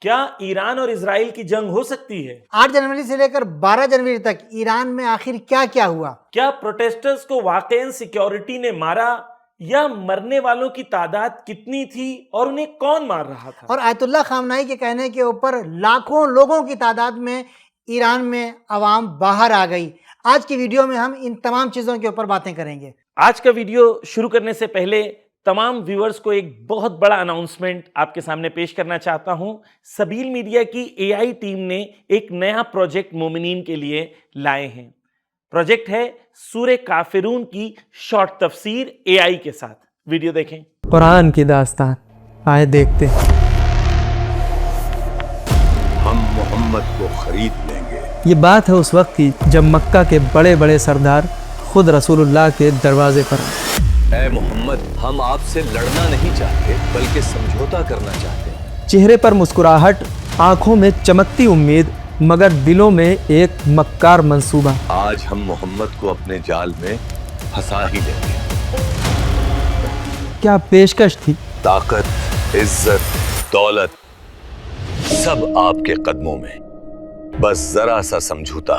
کیا ایران اور اسرائیل کی جنگ ہو سکتی ہے؟ 8 جنوری سے لے کر 12 جنوری تک ایران میں آخر کیا کیا ہوا؟ کیا پروٹیسٹرز کو واقعاً سیکیورٹی نے مارا یا مرنے والوں کی تعداد کتنی تھی اور انہیں کون مار رہا تھا؟ اور آیت اللہ خامنائی کے کہنے کے اوپر لاکھوں لوگوں کی تعداد میں ایران میں عوام باہر آ گئی۔ آج کی ویڈیو میں ہم ان تمام چیزوں کے اوپر باتیں کریں گے۔ آج کا ویڈیو شروع کرنے سے پہلے تمام ویورز کو ایک بہت بڑا اناؤنسمنٹ آپ کے سامنے پیش کرنا چاہتا ہوں۔ سبیل میڈیا کی اے آئی ٹیم نے ایک نیا پروجیکٹ مومنین کے لیے لائے ہیں۔ پروجیکٹ ہے سورہ کافرون کی شارٹ تفسیر اے آئی کے ساتھ۔ ویڈیو دیکھیں۔ قرآن کی داستان آئے دیکھتے ہیں۔ ہم محمد کو خرید لیں گے۔ یہ بات ہے اس وقت کی جب مکہ کے بڑے بڑے سردار خود رسول اللہ کے دروازے پر آئے۔ اے محمد، ہم آپ سے لڑنا نہیں چاہتے بلکہ سمجھوتا کرنا چاہتے ہیں۔ چہرے پر مسکراہٹ، آنکھوں میں چمکتی امید، مگر دلوں میں ایک مکار منصوبہ۔ آج ہم محمد کو اپنے جال میں پھنسا ہی لیں گے۔ کیا پیشکش تھی؟ طاقت، عزت، دولت، سب آپ کے قدموں میں، بس ذرا سا سمجھوتا۔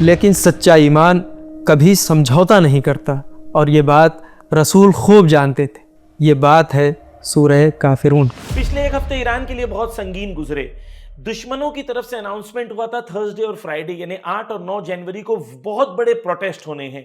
لیکن سچا ایمان کبھی سمجھوتا نہیں کرتا، اور یہ بات رسول خوب جانتے تھے۔ یہ بات ہے سورہ کافرون۔ پچھلے ایک ہفتے ایران کے لیے بہت سنگین گزرے۔ دشمنوں کی طرف سے اناؤنسمنٹ ہوا تھا تھرسڈے اور فرائیڈے یعنی 8 اور 9 جنوری کو بہت بڑے پروٹیسٹ ہونے ہیں۔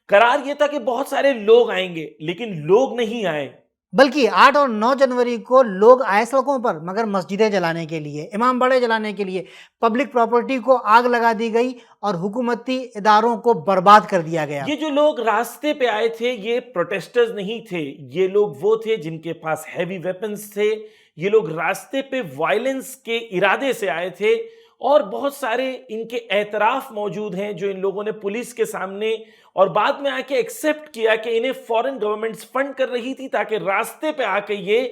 قرار یہ تھا کہ بہت سارے لوگ آئیں گے، لیکن لوگ نہیں آئے۔ بلکہ 8 اور 9 جنوری کو لوگ آئے سڑکوں پر، مگر مسجدیں جلانے کے لیے، امام باڑے جلانے کے لیے، پبلک پراپرٹی کو آگ لگا دی گئی اور حکومتی اداروں کو برباد کر دیا گیا۔ یہ جو لوگ راستے پہ آئے تھے یہ پروٹیسٹرز نہیں تھے، یہ لوگ وہ تھے جن کے پاس ہیوی ویپنز تھے۔ یہ لوگ راستے پہ وائلنس کے ارادے سے آئے تھے، اور بہت سارے ان کے اعتراف موجود ہیں جو ان لوگوں نے پولیس کے سامنے اور بعد میں آ کے ایکسیپٹ کیا کہ انہیں فورن گورنمنٹس فنڈ کر رہی تھی تاکہ راستے پہ آ کے یہ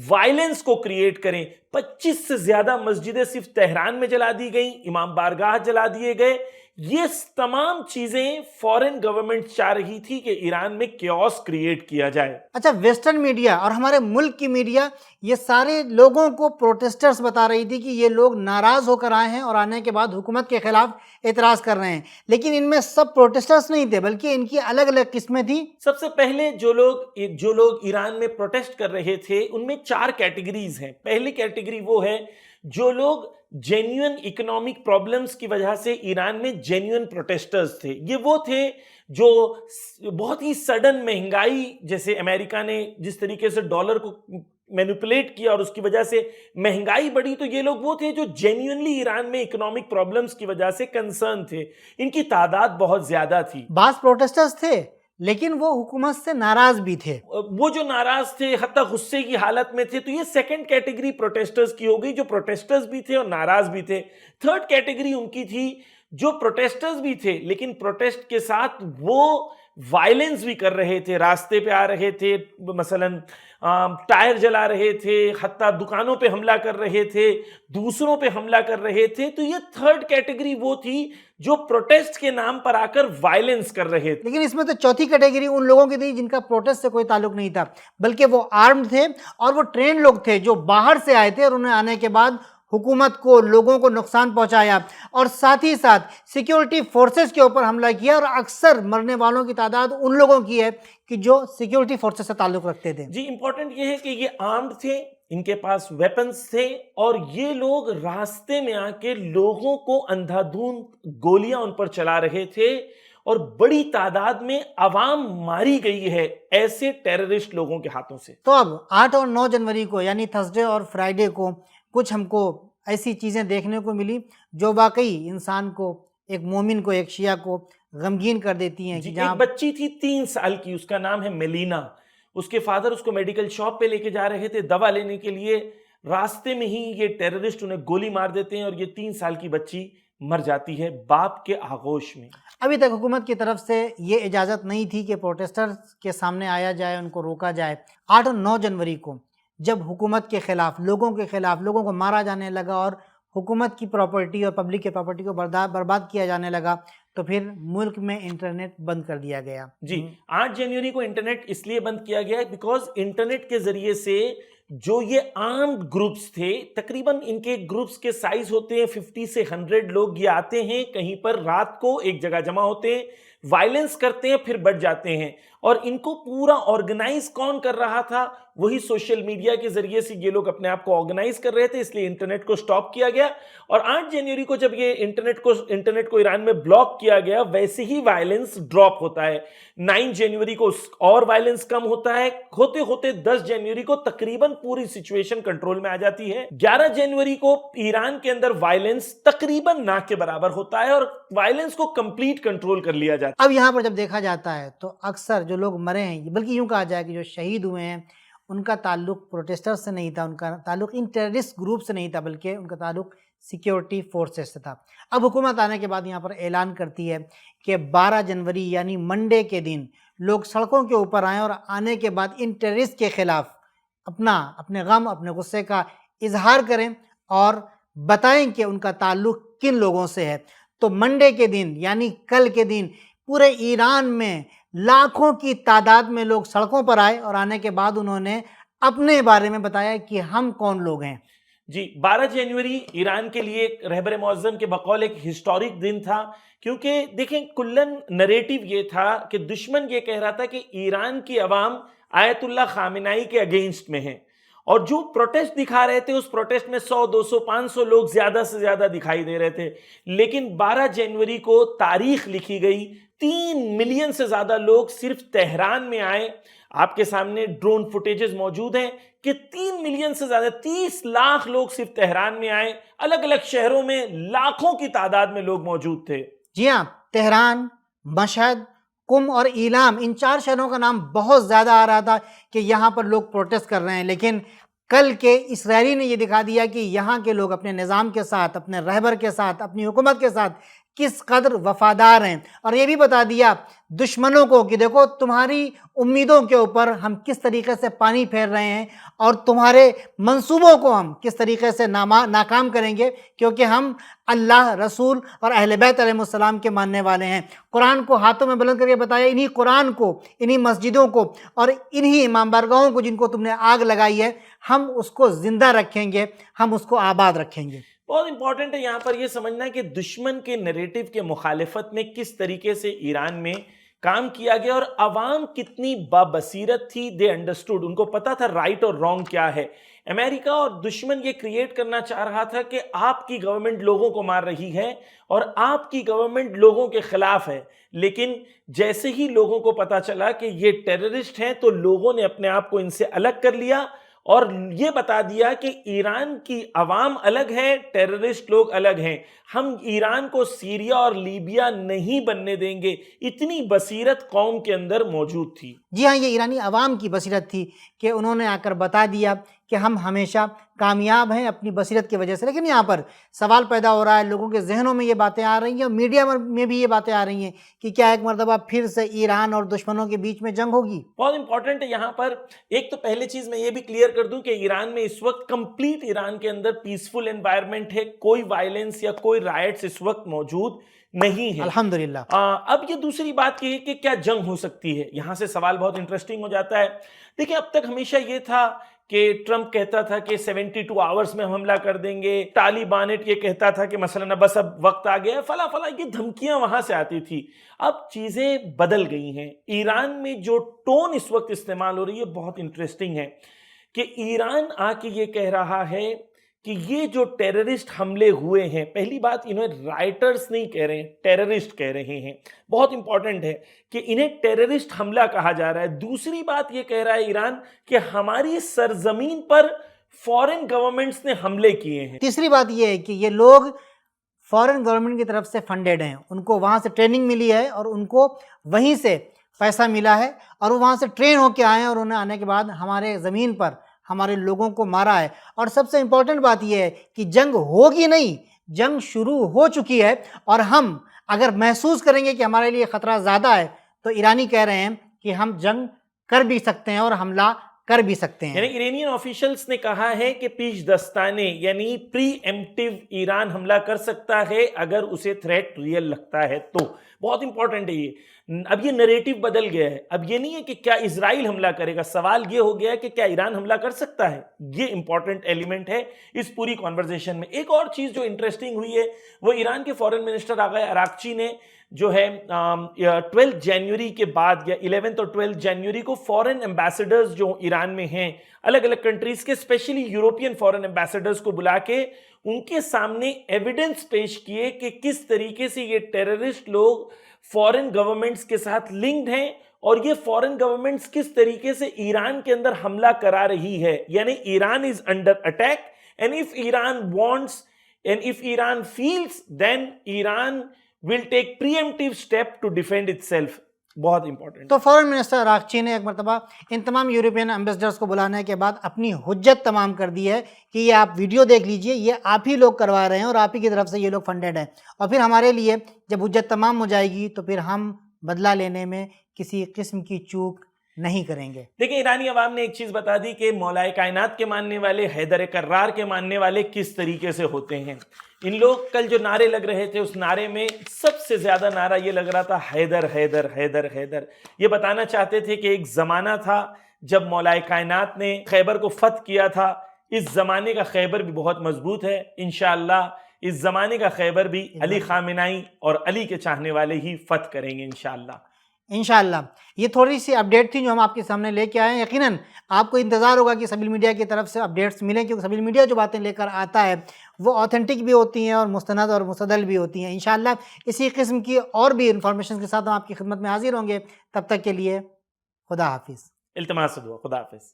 وائلنس کو کریٹ کریں۔ 25 سے زیادہ مسجدیں صرف تہران میں جلا دی گئیں، امام بارگاہ جلا دیے گئے۔ یہ تمام چیزیں فورن گورنمنٹ چاہ رہی تھی کہ ایران میں کیوس کریٹ کیا جائے۔ اچھا، ویسٹرن میڈیا اور ہمارے ملک کی میڈیا یہ سارے لوگوں کو پروٹیسٹرز بتا رہی تھی کہ یہ لوگ ناراض ہو کر آئے ہیں اور آنے کے بعد حکومت کے خلاف اعتراض کر رہے ہیں، لیکن ان میں سب پروٹیسٹرز نہیں تھے بلکہ ان کی الگ الگ قسمیں تھیں۔ سب سے پہلے جو لوگ ایران میں پروٹیسٹ کر رہے تھے ان میں 4 کیٹیگریز ہیں۔ پہلی کیٹیگری وہ ہے جو لوگ جینیون اکنامک پرابلمز کی وجہ سے ایران میں جینیون پروٹیسٹرز تھے۔ یہ وہ تھے جو بہت ہی سڈن مہنگائی، جیسے امریکہ نے جس طریقے سے ڈالر کو مینیپولیٹ کیا اور اس کی وجہ سے مہنگائی بڑھی، تو یہ لوگ وہ تھے جو جینیونلی ایران میں اکنامک پرابلمز کی وجہ سے کنسرن تھے۔ ان کی تعداد بہت زیادہ تھی۔ بعض پروٹیسٹرز تھے لیکن وہ حکومت سے ناراض بھی تھے۔ وہ جو ناراض تھے حتیٰ غصے کی حالت میں تھے، تو یہ سیکنڈ کیٹیگری پروٹیسٹرز کی ہو گئی، جو پروٹیسٹرز بھی تھے اور ناراض بھی تھے۔ تھرڈ کیٹیگری ان کی تھی جو پروٹیسٹرز بھی تھے لیکن پروٹیسٹ کے ساتھ وہ وائلنس بھی کر رہے تھے، راستے پہ آ رہے تھے، مثلاً ٹائر جلا رہے تھے، حتیٰ دکانوں پہ حملہ کر رہے تھے، دوسروں پہ حملہ کر رہے تھے۔ تو یہ تھرڈ کیٹیگری وہ تھی جو پروٹیسٹ کے نام پر آ کر وائلنس کر رہے تھے۔ لیکن اس میں تو چوتھی کیٹیگری ان لوگوں کی تھی جن کا پروٹیسٹ سے کوئی تعلق نہیں تھا، بلکہ وہ آرمڈ تھے اور وہ ٹرینڈ لوگ تھے جو باہر سے آئے تھے اور انہیں آنے کے بعد حکومت کو، لوگوں کو نقصان پہنچایا اور ساتھ ہی ساتھ سیکیورٹی فورسز کے اوپر حملہ کیا، اور اکثر مرنے والوں کی تعداد ان لوگوں کی ہے کہ جو سیکیورٹی فورسز سے تعلق رکھتے تھے۔ جی، امپورٹنٹ یہ ہے کہ یہ آرمڈ تھے، ان کے پاس ویپنز تھے، اور یہ لوگ راستے میں آ کے لوگوں کو اندھا دھند گولیاں ان پر چلا رہے تھے، اور بڑی تعداد میں عوام ماری گئی ہے ایسے ٹیررسٹ لوگوں کے ہاتھوں سے۔ تو اب 8 اور 9 جنوری کو یعنی تھرسڈے اور فرائیڈے کو کچھ ہم کو ایسی چیزیں دیکھنے کو ملی جو واقعی انسان کو، ایک مومن کو، ایک شیعہ کو غمگین کر دیتی ہیں۔ ایک بچی تھی 3 سال کی، اس کا نام ہے میلینا۔ اس کے فادر اس کو میڈیکل شاپ پہ لے کے جا رہے تھے دوا لینے کے لیے، راستے میں ہی یہ ٹیررسٹ انہیں گولی مار دیتے ہیں اور یہ 3 سال کی بچی مر جاتی ہے باپ کے آغوش میں۔ ابھی تک حکومت کی طرف سے یہ اجازت نہیں تھی کہ پروٹیسٹرز کے سامنے آیا جائے، ان کو روکا جائے۔ 8 اور 9 جنوری کو جب حکومت کے خلاف، لوگوں کے خلاف، لوگوں کو مارا جانے لگا اور حکومت کی پراپرٹی اور پبلک کی پراپرٹی کو برباد کیا جانے لگا، تو پھر ملک میں انٹرنیٹ بند کر دیا گیا۔ جی، 8 جنوری کو انٹرنیٹ اس لیے بند کیا گیا بیکاز انٹرنیٹ کے ذریعے سے جو یہ آرمڈ گروپس تھے، تقریباً ان کے گروپس کے سائز ہوتے ہیں 50 سے 100 لوگ، یہ آتے ہیں کہیں پر رات کو ایک جگہ جمع ہوتے ہیں، وائلنس کرتے ہیں، پھر بٹ جاتے ہیں. اور ان کو پورا آرگنائز کون کر رہا تھا؟ وہی سوشل میڈیا کے ذریعے سے یہ لوگ اپنے آپ کو آرگنائز کر رہے تھے، اس لیے انٹرنیٹ کو سٹاپ کیا گیا. اور 8 جنوری کو جب یہ انٹرنیٹ کو ایران میں بلاک کیا گیا، ویسے ہی وائلنس ڈراپ ہوتا ہے. 9 جنوری کو اور وائلنس کم ہوتا ہے، ہوتے ہوتے 10 جنوری کو تقریباً پوری سچویشن کنٹرول میں آ جاتی ہے. 11 جنوری کو ایران کے اندر وائلنس تقریباً نہ کے برابر ہوتا ہے اور وائلنس کو کمپلیٹ کنٹرول کر لیا جاتا ہے. اب یہاں پر جب دیکھا جاتا ہے تو اکثر جو لوگ مرے ہیں، بلکہ یوں کہا جائے کہ جو شہید ہوئے ہیں، ان کا تعلق پروٹیسٹر سے نہیں تھا، ان کا تعلق ان ٹیررسٹ گروپ سے نہیں تھا، بلکہ ان کا تعلق سیکیورٹی فورسز سے تھا. اب حکومت آنے کے بعد یہاں پر اعلان کرتی ہے کہ 12 جنوری یعنی منڈے کے دن لوگ سڑکوں کے اوپر آئیں اور آنے کے بعد ان ٹیررسٹ کے خلاف اپنے غم، اپنے غصے کا اظہار کریں اور بتائیں کہ ان کا تعلق کن لوگوں سے ہے. تو منڈے کے دن یعنی کل کے دن پورے ایران میں لاکھوں کی تعداد میں لوگ سڑکوں پر آئے اور آنے کے بعد انہوں نے اپنے بارے میں بتایا کہ ہم کون لوگ ہیں. جی، 12 جنوری ایران کے لیے رہبر معظم کے بقول ایک ہسٹورک دن تھا، کیونکہ دیکھیں کلن نریٹیو یہ تھا کہ دشمن یہ کہہ رہا تھا کہ ایران کی عوام آیت اللہ خامنائی کے اگینسٹ میں ہیں، اور جو پروٹیسٹ دکھا رہے تھے اس پروٹیسٹ میں 100 200 500 لوگ زیادہ سے زیادہ دکھائی دے رہے تھے. لیکن 12 جنوری کو تاریخ لکھی گئی، 3 ملین سے زیادہ لوگ صرف تہران میں آئے. آپ کے سامنے ڈرون فوٹیجز موجود ہیں کہ 3 ملین سے زیادہ 30 لاکھ لوگ صرف تہران میں آئے. الگ الگ شہروں میں لاکھوں کی تعداد میں لوگ موجود تھے. جی ہاں، تہران، مشہد، قم اور ایلام، ان 4 شہروں کا نام بہت زیادہ آ رہا تھا کہ یہاں پر لوگ پروٹیسٹ کر رہے ہیں. لیکن کل کے اسرائیلی نے یہ دکھا دیا کہ یہاں کے لوگ اپنے نظام کے ساتھ، اپنے رہبر کے ساتھ، اپنی حکومت کے ساتھ کس قدر وفادار ہیں، اور یہ بھی بتا دیا دشمنوں کو کہ دیکھو تمہاری امیدوں کے اوپر ہم کس طریقے سے پانی پھیر رہے ہیں اور تمہارے منصوبوں کو ہم کس طریقے سے ناکام کریں گے، کیونکہ ہم اللہ، رسول اور اہل بیت علیہ السلام کے ماننے والے ہیں. قرآن کو ہاتھوں میں بلند کر کے بتایا، انہی قرآن کو، انہی مسجدوں کو اور انہی امام بارگاہوں کو جن کو تم نے آگ لگائی ہے، ہم اس کو زندہ رکھیں گے، ہم اس کو آباد رکھیں گے. بہت امپورٹنٹ ہے یہاں پر یہ سمجھنا کہ دشمن کے نیریٹو کے مخالفت میں کس طریقے سے ایران میں کام کیا گیا اور عوام کتنی بابصیرت تھی. دے انڈرسٹوڈ، ان کو پتا تھا رائٹ اور رانگ کیا ہے. امریکہ اور دشمن یہ کریٹ کرنا چاہ رہا تھا کہ آپ کی گورنمنٹ لوگوں کو مار رہی ہے اور آپ کی گورنمنٹ لوگوں کے خلاف ہے. لیکن جیسے ہی لوگوں کو پتا چلا کہ یہ ٹیررسٹ ہیں تو لوگوں نے اپنے آپ کو ان سے الگ کر لیا اور یہ بتا دیا کہ ایران کی عوام الگ ہے، ٹیررسٹ لوگ الگ ہیں. ہم ایران کو سیریا اور لیبیا نہیں بننے دیں گے. اتنی بصیرت قوم کے اندر موجود تھی. جی ہاں، یہ ایرانی عوام کی بصیرت تھی کہ انہوں نے آ کر بتا دیا کہ ہم ہمیشہ کامیاب ہیں اپنی بصیرت کی وجہ سے. لیکن یہاں پر سوال پیدا ہو رہا ہے، لوگوں کے ذہنوں میں یہ باتیں آ رہی ہیں اور میڈیا میں بھی یہ باتیں آ رہی ہیں کہ کیا ایک مرتبہ پھر سے ایران اور دشمنوں کے بیچ میں جنگ ہوگی. بہت امپورٹنٹ ہے یہاں پر ایک تو پہلے چیز میں یہ بھی کلیئر کر دوں کہ ایران میں اس وقت کمپلیٹ ایران کے اندر پیسفل انوائرمنٹ ہے، کوئی وائلنس یا کوئی رائٹس اس وقت موجود نہیں ہے الحمدللہ. اب یہ دوسری بات یہ ہے کہ کیا جنگ ہو سکتی ہے. یہاں سے سوال بہت انٹرسٹنگ ہو جاتا ہے. دیکھیں اب تک ہمیشہ یہ تھا کہ ٹرمپ کہتا تھا کہ 72 آورز میں حملہ کر دیں گے، طالبان یہ کہتا تھا کہ مثلا بس اب وقت آ گیا فلاں فلاں، یہ دھمکیاں وہاں سے آتی تھی. اب چیزیں بدل گئی ہیں. ایران میں جو ٹون اس وقت استعمال ہو رہی ہے بہت انٹرسٹنگ ہے کہ ایران آ کے یہ کہہ رہا ہے کہ یہ جو ٹیررسٹ حملے ہوئے ہیں، پہلی بات انہیں رائٹرز نہیں کہہ رہے ہیں، ٹیررسٹ کہہ رہے ہیں. بہت امپورٹنٹ ہے کہ انہیں ٹیررسٹ حملہ کہا جا رہا ہے. دوسری بات یہ کہہ رہا ہے ایران کہ ہماری سرزمین پر فورن گورنمنٹس نے حملے کیے ہیں. تیسری بات یہ ہے کہ یہ لوگ فورن گورنمنٹ کی طرف سے فنڈیڈ ہیں، ان کو وہاں سے ٹریننگ ملی ہے اور ان کو وہیں سے پیسہ ملا ہے اور وہ وہاں سے ٹرین ہو کے آئے ہیں اور انہیں آنے کے بعد ہمارے زمین پر ہمارے لوگوں کو مارا ہے. اور سب سے امپورٹنٹ بات یہ ہے کہ جنگ ہوگی نہیں، جنگ شروع ہو چکی ہے اور ہم اگر محسوس کریں گے کہ ہمارے لیے خطرہ زیادہ ہے تو ایرانی کہہ رہے ہیں کہ ہم جنگ کر بھی سکتے ہیں اور حملہ کر بھی سکتے ہیں. یعنی ایرانین آفیشلز نے کہا ہے کہ پیش دستانے یعنی پری ایمپٹیو ایران حملہ کر سکتا ہے اگر اسے تھریٹ ریئل لگتا ہے تو. بہت امپورٹنٹ ہے یہ. اب یہ نریٹو بدل گیا ہے. اب یہ نہیں ہے کہ کیا اسرائیل حملہ کرے گا, سوال یہ ہو گیا ہے کہ کیا ایران حملہ کر سکتا ہے. یہ امپورٹنٹ ایلیمنٹ ہے اس پوری کانورزیشن میں. ایک اور چیز جو انٹرسٹنگ ہوئی ہے وہ ایران کے فارن منسٹر آغا اراغچی نے جو ہے 12 جنوری کے بعد یا 11 اور 12 جنوری کو فارن ایمبیسڈرز جو ایران میں ہیں الگ الگ کنٹریز کے, اسپیشلی یورپین فارن ایمبیسڈرز کو بلا کے ان کے سامنے ایویڈنس پیش کیے کہ کس طریقے سے یہ ٹیررسٹ لوگ فارن گورنمنٹس کے ساتھ لنکڈ ہیں اور یہ فارن گورنمنٹس کس طریقے سے ایران کے اندر حملہ کرا رہی ہے. یعنی Iran is under attack and if Iran wants and if Iran feels then Iran will take preemptive step to defend itself. بہت امپورٹنٹ. تو فارن منسٹر اراغچی نے ایک مرتبہ ان تمام یورپین ایمبیسڈرز کو بلانے کے بعد اپنی حجت تمام کر دی ہے کہ یہ آپ ویڈیو دیکھ لیجئے, یہ آپ ہی لوگ کروا رہے ہیں اور آپ ہی کی طرف سے یہ لوگ فنڈڈ ہیں, اور پھر ہمارے لیے جب حجت تمام ہو جائے گی تو پھر ہم بدلہ لینے میں کسی قسم کی چوک نہیں کریں گے. دیکھیں ایرانی عوام نے ایک چیز بتا دی کہ مولائے کائنات کے ماننے والے, حیدر کرار کے ماننے والے کس طریقے سے ہوتے ہیں. ان لوگ کل جو نعرے لگ رہے تھے اس نعرے میں سب سے زیادہ نعرہ یہ لگ رہا تھا حیدر حیدر حیدر حیدر. یہ بتانا چاہتے تھے کہ ایک زمانہ تھا جب مولائے کائنات نے خیبر کو فتح کیا تھا. اس زمانے کا خیبر بھی بہت مضبوط ہے. انشاءاللہ اس زمانے کا خیبر بھی علی خامنائی اور علی کے چاہنے والے ہی فتح کریں گے انشاءاللہ. انشاءاللہ. یہ تھوڑی سی اپڈیٹ تھی جو ہم آپ کے سامنے لے کے آئے ہیں. یقیناً آپ کو انتظار ہوگا کہ سبیل میڈیا کی طرف سے اپڈیٹس ملیں, کیونکہ سبیل میڈیا جو باتیں لے کر آتا ہے وہ آتھینٹک بھی ہوتی ہیں اور مستند اور مستدل بھی ہوتی ہیں. انشاءاللہ اسی قسم کی اور بھی انفارمیشن کے ساتھ ہم آپ کی خدمت میں حاضر ہوں گے. تب تک کے لیے خدا حافظ. التماس دعا. خدا حافظ.